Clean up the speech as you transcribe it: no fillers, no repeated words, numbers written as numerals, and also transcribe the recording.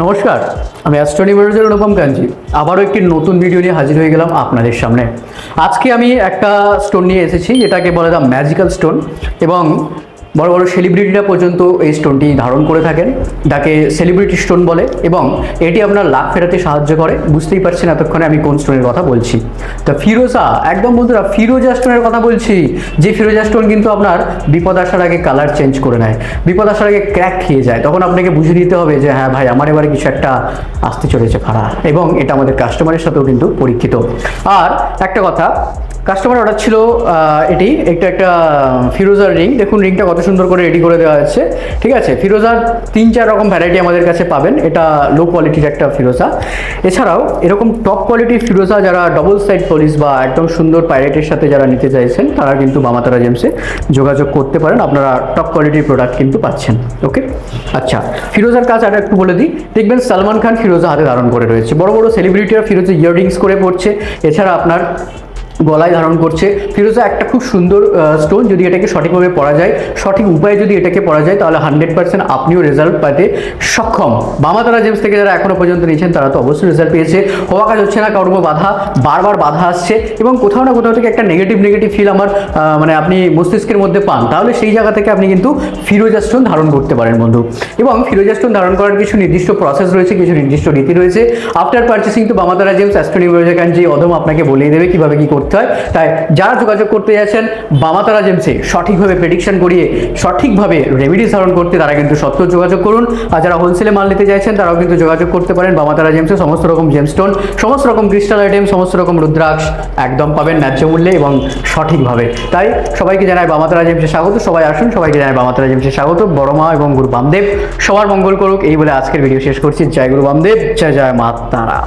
নমস্কার, আমি অ্যাস্ট্রোনিভার্সের অনুপম কাঞ্জি আবারও একটি নতুন ভিডিও নিয়ে হাজির হয়ে গেলাম আপনাদের সামনে। আজকে আমি একটা স্টোন নিয়ে এসেছি যেটাকে বলে দ্য ম্যাজিক্যাল স্টোন, এবং বড় বড় সেলিব্রিটিরা পর্যন্ত এই স্টোনটি ধারণ করে থাকেন। যাকে সেলিব্রিটি স্টোন বলে, এবং এটি আপনার লাখ ফেরাতে সাহায্য করে। বুঝতেই পারছেন এতক্ষণে আমি কোন স্টোনের কথা বলছি। তো ফিরোজা, একদম বন্ধুরা, ফিরোজা স্টোনের কথা বলছি। যে ফিরোজা স্টোন কিন্তু আপনার বিপদ আসার আগে কালার চেঞ্জ করে নেয়, বিপদ আসার আগে ক্র্যাক খেয়ে যায়। তখন আপনাকে বুঝে নিতে হবে যে হ্যাঁ ভাই, আমার এবারে কিছু একটা আসতে চলেছে ফাড়া, এবং এটা আমাদের কাস্টমারের সাথেও কিন্তু পরীক্ষিত। আর একটা কথা, কাস্টমার অর্ডার ছিল এটি একটা ফিরোজার রিং। দেখুন রিংটা কত সুন্দর করে রেডি করে দেওয়া হচ্ছে। ঠিক আছে, ফিরোজার 3-4 রকম ভ্যারাইটি আমাদের কাছে পাবেন। এটা লো কোয়ালিটির একটা ফিরোজা। এছাড়াও এরকম টপ কোয়ালিটির ফিরোজা যারা ডবল সাইড পলিশ বা একদম সুন্দর পাইরেটের সাথে যারা নিতে চাইছেন, তারা কিন্তু মামাতারা জেমসে যোগাযোগ করতে পারেন। আপনারা টপ কোয়ালিটির প্রোডাক্ট কিন্তু পাচ্ছেন। ওকে, আচ্ছা, ফিরোজার কাজ আর একটু বলে দিই। দেখবেন সালমান খান ফিরোজা হাতে ধারণ করে রয়েছে, বড় বড় সেলিব্রিটিরা ফিরোজা ইয়াররিংস করে পড়ছে, এছাড়া আপনার গলায় ধারণ করছে। ফিরোজা একটা খুব সুন্দর স্টোন। যদি এটাকে সঠিকভাবে পরা যায়, সঠিক উপায়ে যদি এটাকে পরা যায়, তাহলে 100% আপনিও রেজাল্ট পেতে সক্ষম। মামাতারা জেমস থেকে যারা এখনো পর্যন্ত নিয়েছেন তারা তো অবশ্যই রেজাল্ট পেয়েছে। হওয়া কাজ হচ্ছে না, কারোর বাধা, বারবার বাধা আসছে, এবং কোথাও না কোথাও থেকে একটা নেগেটিভ ফিল আমার মানে আপনি মস্তিষ্কের মধ্যে পান, তাহলে সেই জায়গা থেকে আপনি কিন্তু ফিরোজা স্টোন ধারণ করতে পারেন বন্ধু। এবং ফিরোজা স্টোন ধারণ করার কিছু নির্দিষ্ট প্রসেস রয়েছে, কিছু নির্দিষ্ট রীতি রয়েছে। আফটার পারচেসিং তো মামাতারা জেমস অ্যাস্ট্রোনিভার্সের কাঞ্জি অদম আপনাকে বলিয়ে দেবে কিভাবে কি করতে হয়। তাই যারা যোগাযোগ করতে যাচ্ছেন মামাতারা জেমসে সঠিকভাবে প্রেডিকশন করিয়ে সঠিকভাবে রেমেডিস ধারণ করতে, তারা কিন্তু সত্য যোগাযোগ করুন। আর যারা হোলসেলে মাল নিতে চাইছেন তারাও কিন্তু যোগাযোগ করতে পারেন মামাতারা জেমসে। সমস্ত রকম জেমস্টোন, সমস্ত রকম ক্রিস্টাল আইটেম, সমস্ত রকম রুদ্রাক্ষ একদম পাবেন ন্যায্য মূল্যে এবং সঠিকভাবে। তাই সবাইকে জানাই মামাতারা জেমসে স্বাগত। সবাই আসুন, সবাইকে জানাই মামাতারা জেমসে স্বাগত। বড় মা এবং গুরু বামদেব সবার মঙ্গল করুক, এই বলে আজকের ভিডিও শেষ করছি। জয় গুরু বামদেব, জয় জয় মা তারা।